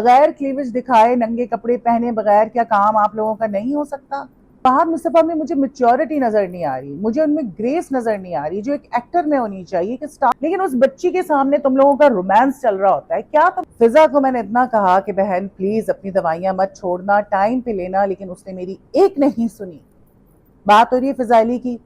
बगैर क्लीवेज दिखाए नंगे कपड़े पहने बगैर क्या काम आप लोगों का नहीं हो सकता? फहद मुस्तफ़ा में मुझे मैच्योरिटी नजर नहीं आ रही, मुझे उनमें ग्रेस नजर नहीं आ रही जो एक एक्टर में होनी चाहिए कि स्टार। लेकिन उस बच्ची के सामने तुम लोगों का रोमांस चल रहा होता है क्या? तुम फिजा को मैंने इतना कहा कि बहन प्लीज अपनी दवाइयां मत छोड़ना, टाइम पे लेना, लेकिन उसने मेरी एक नहीं सुनी। बात हो रही है फिजाइली की।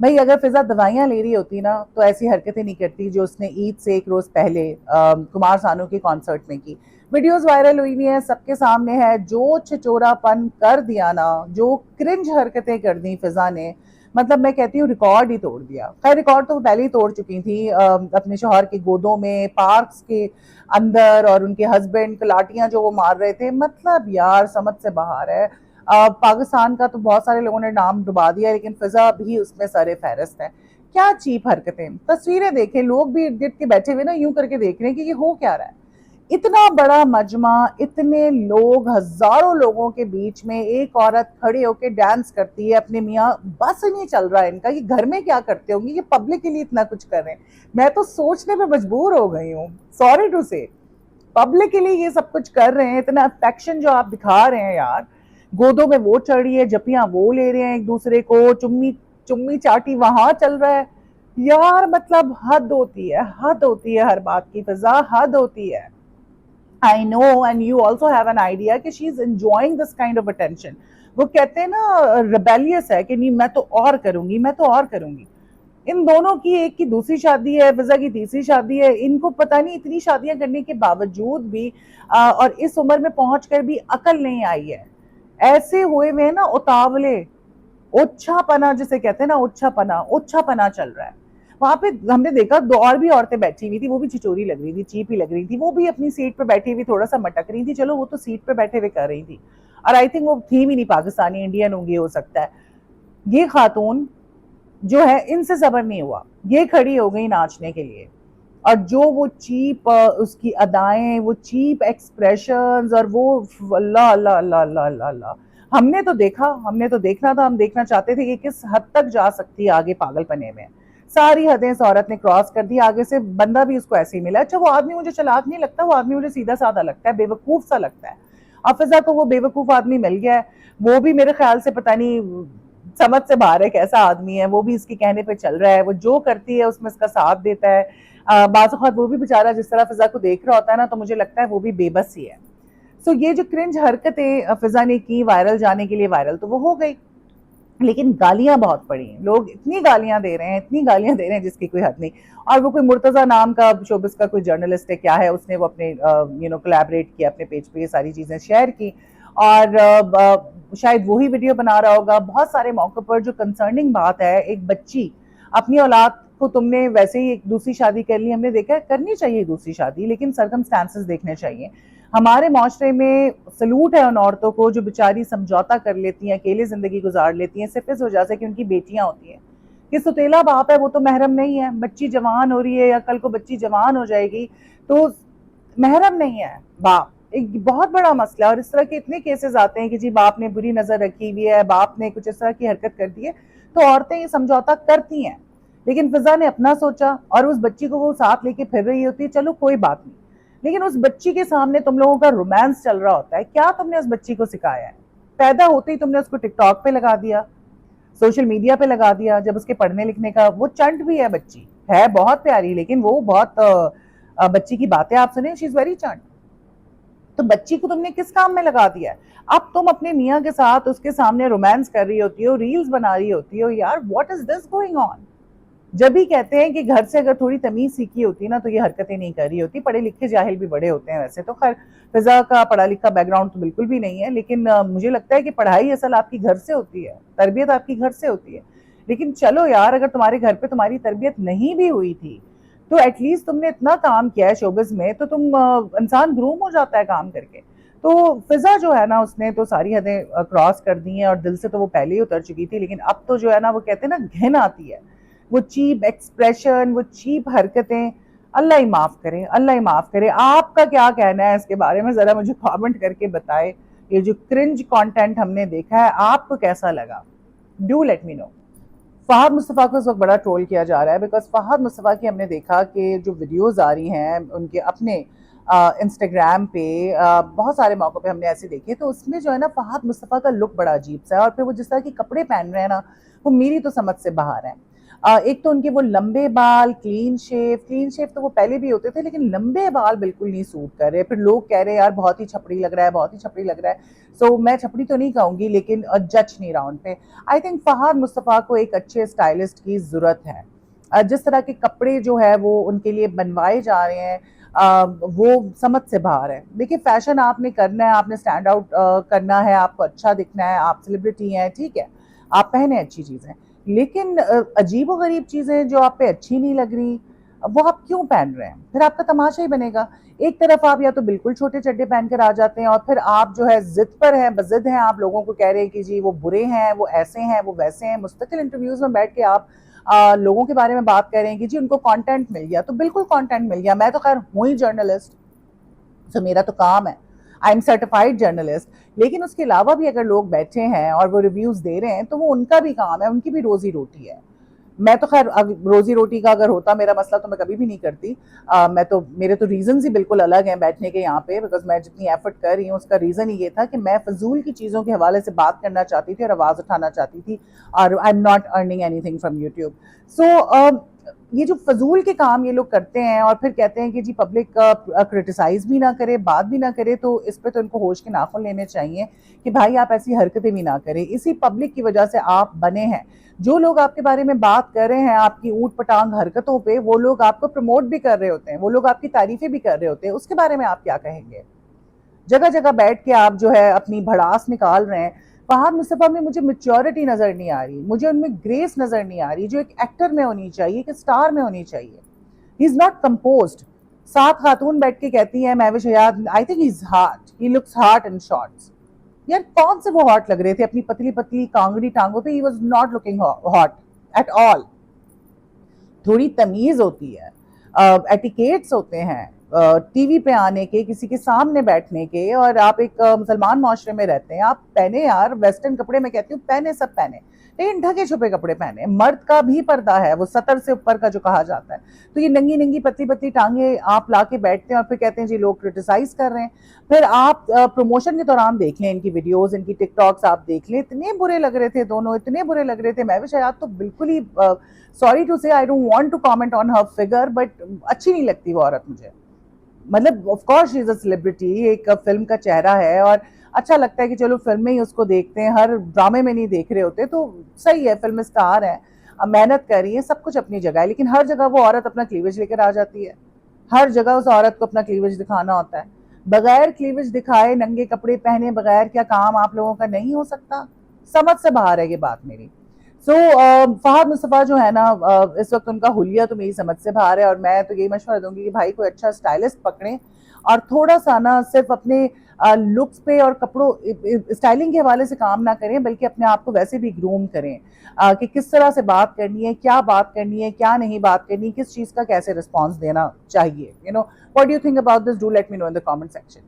भाई अगर फिजा दवाइयां ले रही होती ना तो ऐसी हरकतें नहीं करती जो उसने ईद से एक रोज पहले कुमार सानू के कॉन्सर्ट में की। वीडियोस वायरल हुई हुई हैं, सबके सामने है। जो छिचोरापन कर दिया ना, जो क्रिंज हरकतें कर दी फिजा ने, मतलब मैं कहती हूँ रिकॉर्ड ही तोड़ दिया। खैर रिकॉर्ड तो वो पहले ही तोड़ चुकी थी, अपने शोहर की गोदों में, पार्क्स के अंदर, और उनके हस्बैंड को लाठियां जो वो मार रहे थे। मतलब यार समझ से बाहर है। पाकिस्तान का तो बहुत सारे लोगों ने नाम डुबा दिया, लेकिन फिजा भी उसमें सरे फहरिस्त है। क्या चीप हरकतें, तस्वीरें देखें, लोग भी इर्द गिर्द के बैठे हुए ना यूं करके देख रहे हैं कि ये हो क्या रहा है। इतना बड़ा मजमा, इतने लोग, हजारों लोगों के बीच में एक औरत खड़े होकर डांस करती है अपने मियाँ। बस नहीं चल रहा है इनका, ये घर में क्या करते होंगे, ये पब्लिक के लिए इतना कुछ कर रहे हैं। मैं तो सोचने पे मजबूर हो गई हूँ, सॉरी टू से। पब्लिक के लिए ये सब कुछ कर रहे हैं, इतना अफेक्शन जो आप दिखा रहे हैं यार। गोदों में वो चढ़ रही है, जपियां वो ले रहे हैं एक दूसरे को, चुम्मी चुम्मी चाटी वहां चल रहा है। यार मतलब हद होती है, हद होती है हर बात की फिजा, हद होती है। I know and you also have an idea कि she is enjoying this kind of attention. वो कहते हैं ना रिबेलियस है कि नहीं मैं तो और करूंगी, मैं तो और करूंगी। इन दोनों की, एक की दूसरी शादी है, फिजा की तीसरी शादी है। इनको पता नहीं इतनी शादियां करने के बावजूद भी और इस उम्र में पहुंचकर भी अकल नहीं आई है। ऐसे हुए हुए ना उतावले, ओछा पना जिसे कहते हैं ना, ओछा पना चल रहा है। वहां पे हमने देखा दो और भी औरतें बैठी हुई थी, वो भी छिचोरी लग रही थी, चीप ही लग रही थी। वो भी अपनी सीट पे बैठी हुई थोड़ा सा मटक रही थी, चलो वो तो सीट पे बैठे हुए कर रही थी। और आई थिंक वो थी भी नहीं पाकिस्तानी, इंडियन होंगी हो सकता है। ये खातून जो है, इनसे सबर नहीं हुआ, ये खड़ी हो गई नाचने के लिए। और जो वो चीप उसकी अदाएं, वो चीप एक्सप्रेशंस, और वो अल्लाह अल्लाह अल्लाह अल्लाह अल्लाह अल्लाह। हमने तो देखा, हमने तो देखना था, हम देखना चाहते थे कि किस हद तक जा सकती है आगे पागलपने में। सारी हदें इस औरत ने क्रॉस कर दी। आगे से बंदा भी उसको ऐसे ही मिला। अच्छा वो आदमी मुझे चालाक नहीं लगता, वो आदमी मुझे सीधा साधा लगता है, बेवकूफ सा लगता है। अफजा को वो बेवकूफ आदमी मिल गया है। वो भी मेरे ख्याल से पता नहीं समझ से बाहर है कैसा आदमी है। वो भी इसके कहने पे चल रहा है, वो जो करती है उसमें इसका साथ देता है। बाज़ औक़ात वो भी बेचारा जिस तरह फिजा को देख रहा होता है ना, तो मुझे लगता है वो भी बेबस ही है। सो ये जो क्रिंज हरकतें फिजा ने की वायरल जाने के लिए, वायरल तो वो हो गई, लेकिन गालियां बहुत पड़ी। लोग इतनी गालियां दे रहे हैं, इतनी गालियां दे रहे हैं जिसकी कोई हद नहीं। और वो कोई मुर्तजा नाम का शोबिस का कोई जर्नलिस्ट है क्या है, उसने वो अपने कोलैबोरेट किया, अपने पेज पे ये सारी चीजें शेयर की। और शायद वही वीडियो बना रहा होगा। बहुत सारे मौकों पर जो कंसर्निंग बात है, एक बच्ची, अपनी औलाद को तुमने वैसे ही एक दूसरी शादी कर ली, हमने देखा है करनी चाहिए दूसरी शादी, लेकिन सर्कमस्टांसेस देखने चाहिए। हमारे माशरे में सलूट है उन औरतों को जो बेचारी समझौता कर लेती हैं, अकेले जिंदगी गुजार लेती हैं, सिर्फ इस वजह से कि उनकी बेटियां होती हैं। कि सुतेला बाप है वो तो महरम नहीं है, बच्ची जवान हो रही है या कल को बच्ची जवान हो जाएगी तो महरम नहीं है बाप। एक बहुत बड़ा मसला है। और इस तरह के इतने केसेस आते हैं कि जी बाप ने बुरी नजर रखी हुई है, बाप ने कुछ इस तरह की हरकत कर दी है, तो औरतें ये समझौता करती हैं। लेकिन फिजा ने अपना सोचा और उस बच्ची को वो साथ लेके फिर रही होती है, चलो कोई बात नहीं। लेकिन उस बच्ची के सामने तुम लोगों का रोमांस चल रहा होता है। क्या तुमने उस बच्ची को सिखाया है? पैदा होते ही तुमने उसको टिकटॉक पे लगा दिया, सोशल मीडिया पे लगा दिया। जब उसके पढ़ने लिखने का, वो चंट भी है, बच्ची है बहुत प्यारी, लेकिन वो बहुत बच्ची की बातें आप सुने, शी इज वेरी चंट। तो बच्ची को तुमने किस काम में लगा दिया है? अब तुम अपने मियाँ के साथ उसके सामने रोमांस कर रही होती हो, रील्स बना रही होती हो। यार what is this going on? जब भी कहते हैं कि घर से अगर थोड़ी तमीज सीखी होती ना तो ये हरकतें नहीं कर रही होती। पढ़े लिखे जाहिल भी बड़े होते हैं वैसे तो। खैर फिजा का पढ़ा लिखा बैकग्राउंड तो बिल्कुल भी नहीं है, लेकिन मुझे लगता है कि पढ़ाई असल आपकी घर से होती है, तरबियत आपकी घर से होती है। लेकिन चलो यार, अगर तुम्हारे घर पे तुम्हारी तरबियत नहीं भी हुई थी तो एटलीस्ट तुमने इतना काम किया है शोबिस में, तो तुम इंसान ग्रूम हो जाता है काम करके। तो फिजा जो है ना, उसने तो सारी हदें क्रॉस कर दी हैं, और दिल से तो वो पहले ही उतर चुकी थी। लेकिन अब तो जो है ना, वो कहते हैं ना घिन आती है। वो चीप एक्सप्रेशन, वो चीप हरकतें, अल्लाह ही माफ करे, अल्लाह ही माफ करे। आपका क्या कहना है इसके बारे में, जरा मुझे कमेंट करके बताए। ये जो क्रिंज कंटेंट हमने देखा है, आपको कैसा लगा? Do let me know. Fahad Mustafa को इस वक्त बड़ा ट्रोल किया जा रहा है, बिकॉज फहद मुस्तफ़ा की हमने देखा कि जो वीडियोस आ रही हैं उनके अपने इंस्टाग्राम पे बहुत सारे मौक़ों पे हमने ऐसे देखे, तो उसमें जो है ना फ़हाद मुस्तफ़ा का लुक बड़ा अजीब सा है और फिर वो जिस तरह के कपड़े पहन रहे हैं ना, वो मेरी तो समझ से बाहर है। एक तो उनके वो लंबे बाल, क्लीन शेव तो वो पहले भी होते थे, लेकिन लंबे बाल बिल्कुल नहीं सूट कर रहे। फिर लोग कह रहे हैं यार बहुत ही छपरी लग रहा है, बहुत ही छपरी लग रहा है। सो मैं छपरी तो नहीं कहूँगी, लेकिन जज नहीं रहा उन पे। आई थिंक फ़हाद मुस्तफ़ा को एक अच्छे स्टाइलिस्ट की ज़रूरत है। जिस तरह के कपड़े जो है वो उनके लिए बनवाए जा रहे हैं, वो समझ से बाहर है। देखिए फैशन आपने करना है, आपने स्टैंड आउट करना है, आपको अच्छा दिखना है, आप सेलिब्रिटी हैं, ठीक है, आप पहने अच्छी चीज़ें, लेकिन अजीबो-गरीब चीज़ें जो आप पे अच्छी नहीं लग रही, वो आप क्यों पहन रहे हैं? फिर आपका तमाशा ही बनेगा। एक तरफ आप या तो बिल्कुल छोटे चड्डे पहन कर आ जाते हैं और फिर आप जो है ज़िद पर हैं, बज़िद हैं, आप लोगों को कह रहे हैं कि जी वो बुरे हैं, वो ऐसे हैं, वो वैसे हैं। मुस्तकिल इंटरव्यूज़ में बैठ के आप लोगों के बारे में बात कर रहे हैं कि जी उनको कंटेंट मिल गया, तो बिल्कुल कंटेंट मिल गया। मैं तो खैर हूँ ही जर्नलिस्ट, तो मेरा तो काम है, आई एम सर्टिफाइड जर्नलिस्ट। लेकिन उसके अलावा भी अगर लोग बैठे हैं और वो रिव्यूज़ दे रहे हैं, तो वो उनका भी काम है, उनकी भी रोज़ी रोटी है। मैं तो खैर रोजी रोटी का अगर होता मेरा मसला तो मैं कभी भी नहीं करती। मैं तो मेरे तो रीजंस ही बिल्कुल अलग हैं बैठने के यहाँ पे, बिकॉज मैं जितनी एफर्ट कर रही हूँ उसका रीज़न ही ये था कि मैं फजूल की चीज़ों के हवाले से बात करना चाहती थी और आवाज़ उठाना चाहती थी, और I am not earning anything from YouTube. So ये जो फजूल के काम ये लोग करते हैं और फिर कहते हैं कि जी पब्लिक क्रिटिसाइज भी ना करे, बात भी ना करे, तो इस पे तो इनको होश के नाखून लेने चाहिए कि भाई आप ऐसी हरकतें भी ना करें। इसी पब्लिक की वजह से आप बने हैं। जो लोग आपके बारे में बात कर रहे हैं आपकी ऊट पटांग हरकतों पे, वो लोग आपको प्रमोट भी कर रहे होते हैं, वो लोग आपकी तारीफें भी कर रहे होते हैं, उसके बारे में आप क्या कहेंगे? जगह जगह बैठ के आप जो है अपनी भड़ास निकाल रहे हैं। फहाद मुस्तफ़ा में मुझे मैच्योरिटी नज़र नहीं आ रही, मुझे उनमें ग्रेस नज़र नहीं आ रही जो एक एक्टर में होनी चाहिए, एक स्टार में होनी चाहिए। He is not composed. 7 खातून बैठ के कहती हैं Mehwish Hayat, I think he is hot, he looks hot in shorts. यार कौन से वो हॉट लग रहे थे अपनी पतली पतली कांगड़ी टांगों पे? He was not looking hot at all. थोड़ी तमीज होती है, एटिकेट्स होते हैं टीवी पे आने के, किसी के सामने बैठने के, और आप एक मुसलमान माशरे में रहते हैं, आप पहने यार वेस्टर्न कपड़े, मैं कहती हूँ पहने, सब पहने, लेकिन ढके छुपे कपड़े पहने। मर्द का भी पर्दा है, वो सतर से ऊपर का जो कहा जाता है। तो ये नंगी नंगी पतली पतली टांगे आप ला के बैठते हैं और फिर कहते हैं जी लोग क्रिटिसाइज कर रहे हैं। फिर आप प्रमोशन के दौरान देख लें इनकी वीडियोस, इनकी टिकटॉक्स आप देख लें, इतने बुरे लग रहे थे दोनों, इतने बुरे लग रहे थे। महविश हयात तो बिल्कुल ही, sorry to say, I don't want to comment on her figure, but अच्छी नहीं लगती वो औरत मुझे। मतलब of course she is a celebrity, एक फिल्म का चेहरा है और अच्छा लगता है कि चलो फिल्म में ही उसको देखते हैं, हर ड्रामे में नहीं देख रहे होते, तो सही है, फिल्म स्टार है, अब मेहनत कर रही है, सब कुछ अपनी जगह है, लेकिन हर जगह वो औरत अपना क्लीवेज लेकर आ जाती है। हर जगह उस औरत को अपना क्लीवेज दिखाना होता है। बगैर क्लीवेज दिखाए नंगे कपड़े पहने बगैर क्या काम आप लोगों का नहीं हो सकता? समझ से बाहर है ये बात मेरी। सो फहद मुस्तफ़ा जो है ना, इस वक्त उनका हुलिया तो मेरी समझ से बाहर है, और मैं तो यही मशवरा दूंगी कि भाई कोई अच्छा स्टाइलिस्ट पकड़ें और थोड़ा सा ना सिर्फ अपने लुक्स पे और कपड़ों स्टाइलिंग के हवाले से काम ना करें, बल्कि अपने आप को वैसे भी ग्रूम करें कि किस तरह से बात करनी है, क्या बात करनी है, क्या नहीं बात करनी, किस चीज़ का कैसे रिस्पॉन्स देना चाहिए। You know, what do you think about this? Do let me no in the comment section.